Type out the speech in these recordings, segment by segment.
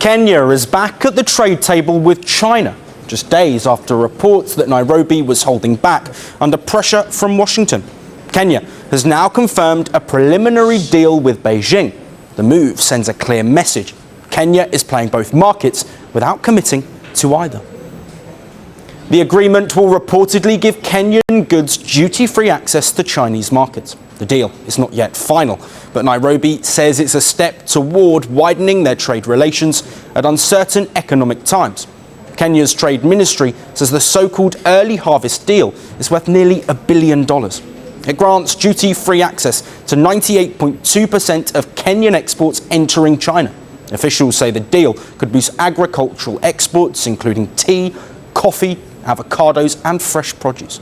Kenya is back at the trade table with China, just days after reports that Nairobi was holding back under pressure from Washington. Kenya has now confirmed a preliminary deal with Beijing. The move sends a clear message. Kenya is playing both markets without committing to either. The agreement will reportedly give Kenyan goods duty-free access to Chinese markets. The deal is not yet final, but Nairobi says it's a step toward widening their trade relations at uncertain economic times. Kenya's trade ministry says the so-called early harvest deal is worth nearly $1 billion. It grants duty-free access to 98.2% of Kenyan exports entering China. Officials say the deal could boost agricultural exports, including tea, coffee, avocados and fresh produce.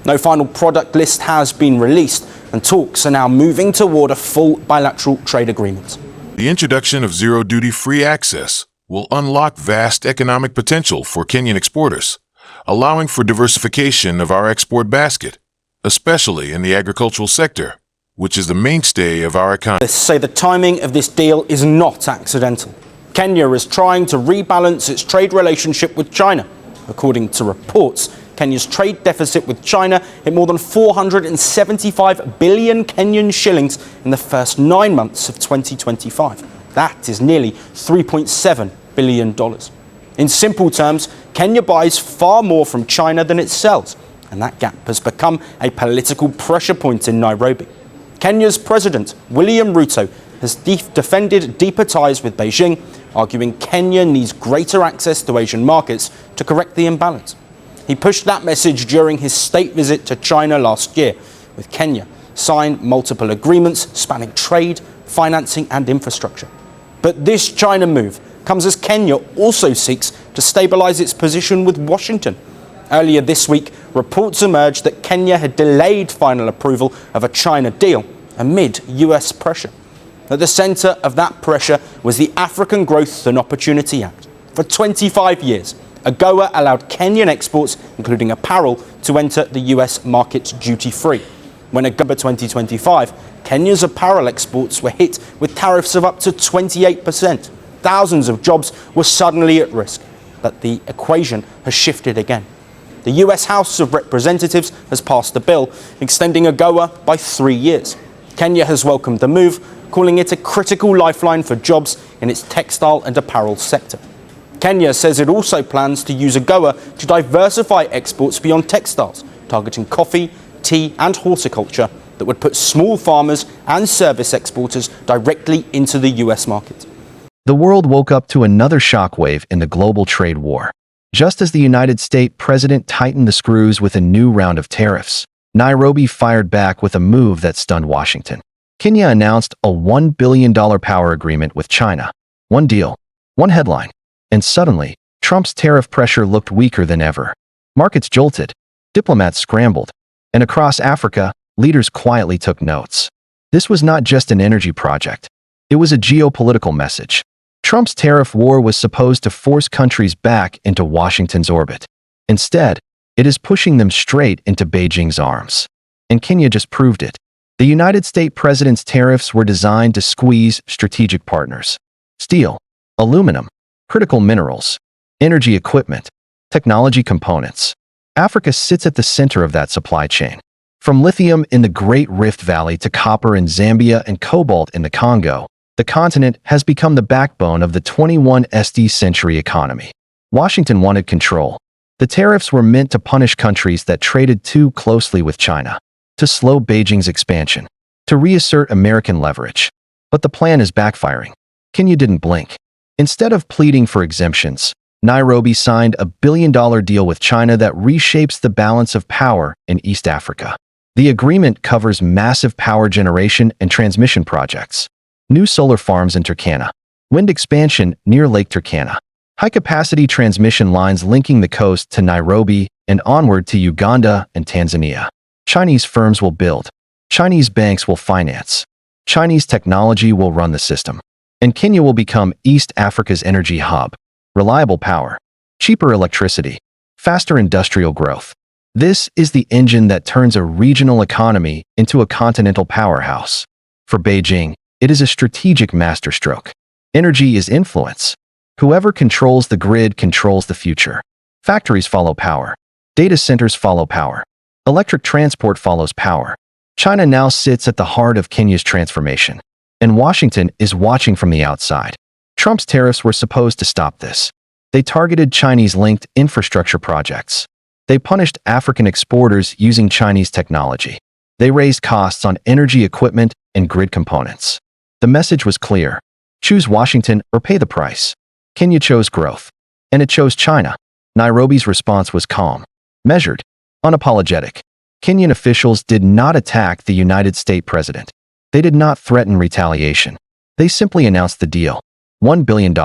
No final product list has been released, and talks are now moving toward a full bilateral trade agreement. The introduction of zero duty-free access will unlock vast economic potential for Kenyan exporters, allowing for diversification of our export basket, especially in the agricultural sector, which is the mainstay of our economy. They say the timing of this deal is not accidental. Kenya is trying to rebalance its trade relationship with China. According to reports, Kenya's trade deficit with China hit more than 475 billion Kenyan shillings in the first 9 months of 2025. That is nearly $3.7 billion. In simple terms, Kenya buys far more from China than it sells, and that gap has become a political pressure point in Nairobi. Kenya's President William Ruto has defended deeper ties with Beijing, arguing Kenya needs greater access to Asian markets to correct the imbalance. He pushed that message during his state visit to China last year, with Kenya signed multiple agreements spanning trade, financing and infrastructure. But this China move comes as Kenya also seeks to stabilize its position with Washington. Earlier this week, reports emerged that Kenya had delayed final approval of a China deal amid US pressure. At the center of that pressure was the African Growth and Opportunity Act. For 25 years, AGOA allowed Kenyan exports, including apparel, to enter the US market duty-free. When AGOA 2025, Kenya's apparel exports were hit with tariffs of up to 28%. Thousands of jobs were suddenly at risk. But the equation has shifted again. The US House of Representatives has passed a bill extending AGOA by 3 years. Kenya has welcomed the move, calling it a critical lifeline for jobs in its textile and apparel sector. Kenya says it also plans to use AGOA to diversify exports beyond textiles, targeting coffee, tea and horticulture that would put small farmers and service exporters directly into the US market. The world woke up to another shockwave in the global trade war. Just as the United States president tightened the screws with a new round of tariffs, Nairobi fired back with a move that stunned Washington. Kenya announced a $1 billion power agreement with China. One deal, one headline. And suddenly, Trump's tariff pressure looked weaker than ever. Markets jolted, diplomats scrambled, and across Africa, leaders quietly took notes. This was not just an energy project. It was a geopolitical message. Trump's tariff war was supposed to force countries back into Washington's orbit. Instead, it is pushing them straight into Beijing's arms. And Kenya just proved it. The United States president's tariffs were designed to squeeze strategic partners: steel, aluminum, critical minerals, energy equipment, technology components. Africa sits at the center of that supply chain. From lithium in the Great Rift Valley to copper in Zambia and cobalt in the Congo, the continent has become the backbone of the 21st century economy. Washington wanted control. The tariffs were meant to punish countries that traded too closely with China, to slow Beijing's expansion, to reassert American leverage. But the plan is backfiring. Kenya didn't blink. Instead of pleading for exemptions, Nairobi signed a $1 billion deal with China that reshapes the balance of power in East Africa. The agreement covers massive power generation and transmission projects, new solar farms in Turkana, wind expansion near Lake Turkana, high-capacity transmission lines linking the coast to Nairobi and onward to Uganda and Tanzania. Chinese firms will build. Chinese banks will finance. Chinese technology will run the system. And Kenya will become East Africa's energy hub. Reliable power, cheaper electricity, faster industrial growth. This is the engine that turns a regional economy into a continental powerhouse. For Beijing, it is a strategic masterstroke. Energy is influence. Whoever controls the grid controls the future. Factories follow power. Data centers follow power. Electric transport follows power. China now sits at the heart of Kenya's transformation, and Washington is watching from the outside. Trump's tariffs were supposed to stop this. They targeted Chinese-linked infrastructure projects. They punished African exporters using Chinese technology. They raised costs on energy equipment and grid components. The message was clear. Choose Washington or pay the price. Kenya chose growth, and it chose China. Nairobi's response was calm, measured, unapologetic. Kenyan officials did not attack the United States president. They did not threaten retaliation. They simply announced the deal. $1 billion.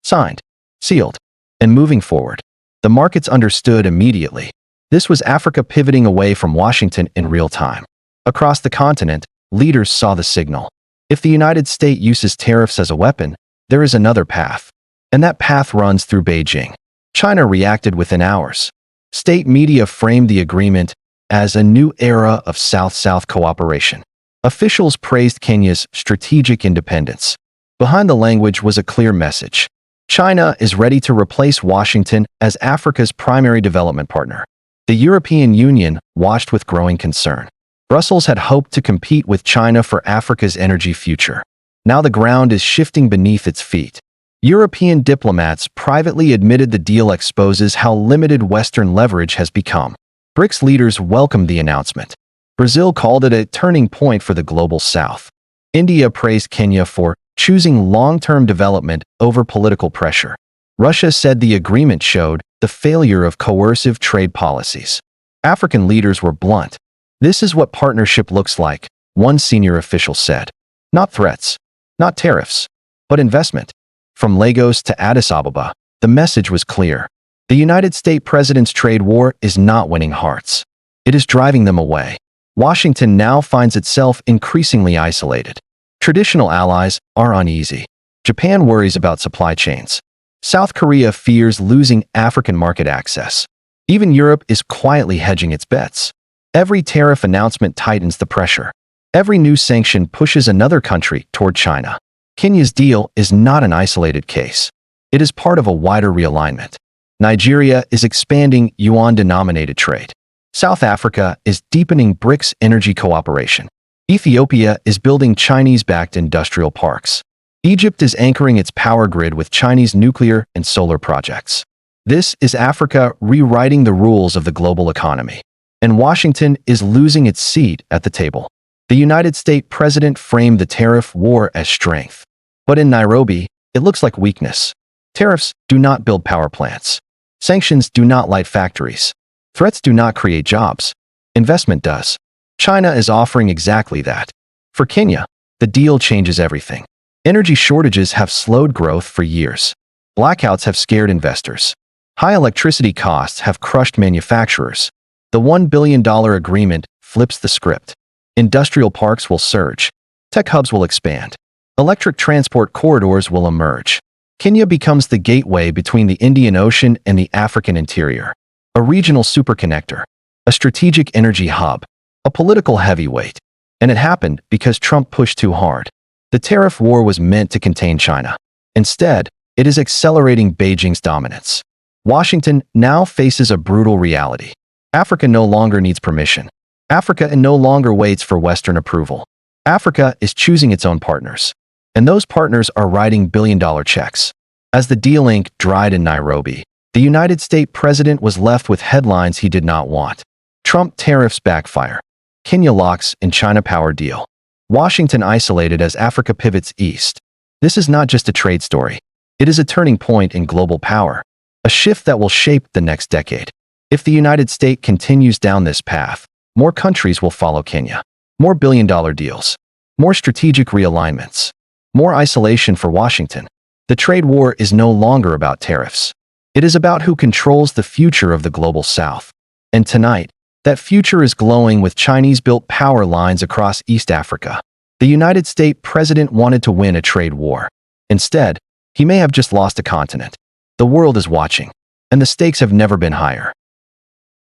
Signed, sealed, and moving forward. The markets understood immediately. This was Africa pivoting away from Washington in real time. Across the continent, leaders saw the signal. If the United States uses tariffs as a weapon, there is another path. And that path runs through Beijing. China reacted within hours. State media framed the agreement as a new era of South-South cooperation. Officials praised Kenya's strategic independence. Behind the language was a clear message. China is ready to replace Washington as Africa's primary development partner. The European Union watched with growing concern. Brussels had hoped to compete with China for Africa's energy future. Now the ground is shifting beneath its feet. European diplomats privately admitted the deal exposes how limited Western leverage has become. BRICS leaders welcomed the announcement. Brazil called it a turning point for the global South. India praised Kenya for choosing long-term development over political pressure. Russia said the agreement showed the failure of coercive trade policies. African leaders were blunt. This is what partnership looks like, one senior official said. Not threats, not tariffs, but investment. From Lagos to Addis Ababa, the message was clear. The United States president's trade war is not winning hearts. It is driving them away. Washington now finds itself increasingly isolated. Traditional allies are uneasy. Japan worries about supply chains. South Korea fears losing African market access. Even Europe is quietly hedging its bets. Every tariff announcement tightens the pressure. Every new sanction pushes another country toward China. Kenya's deal is not an isolated case. It is part of a wider realignment. Nigeria is expanding yuan-denominated trade. South Africa is deepening BRICS energy cooperation. Ethiopia is building Chinese-backed industrial parks. Egypt is anchoring its power grid with Chinese nuclear and solar projects. This is Africa rewriting the rules of the global economy. And Washington is losing its seat at the table. The United States president framed the tariff war as strength. But in Nairobi, it looks like weakness. Tariffs do not build power plants. Sanctions do not light factories. Threats do not create jobs. Investment does. China is offering exactly that. For Kenya, the deal changes everything. Energy shortages have slowed growth for years. Blackouts have scared investors. High electricity costs have crushed manufacturers. The $1 billion agreement flips the script. Industrial parks will surge. Tech hubs will expand. Electric transport corridors will emerge. Kenya becomes the gateway between the Indian Ocean and the African interior. A regional superconnector. A strategic energy hub. A political heavyweight. And it happened because Trump pushed too hard. The tariff war was meant to contain China. Instead, it is accelerating Beijing's dominance. Washington now faces a brutal reality. Africa no longer needs permission. Africa no longer waits for Western approval. Africa is choosing its own partners. And those partners are writing billion-dollar checks. As the deal ink dried in Nairobi, the United States president was left with headlines he did not want. Trump tariffs backfire. Kenya locks in China power deal. Washington isolated as Africa pivots east. This is not just a trade story. It is a turning point in global power. A shift that will shape the next decade. If the United States continues down this path, more countries will follow Kenya. More billion-dollar deals. More strategic realignments. More isolation for Washington. The trade war is no longer about tariffs. It is about who controls the future of the global South. And tonight, that future is glowing with Chinese-built power lines across East Africa. The United States president wanted to win a trade war. Instead, he may have just lost a continent. The world is watching, and the stakes have never been higher.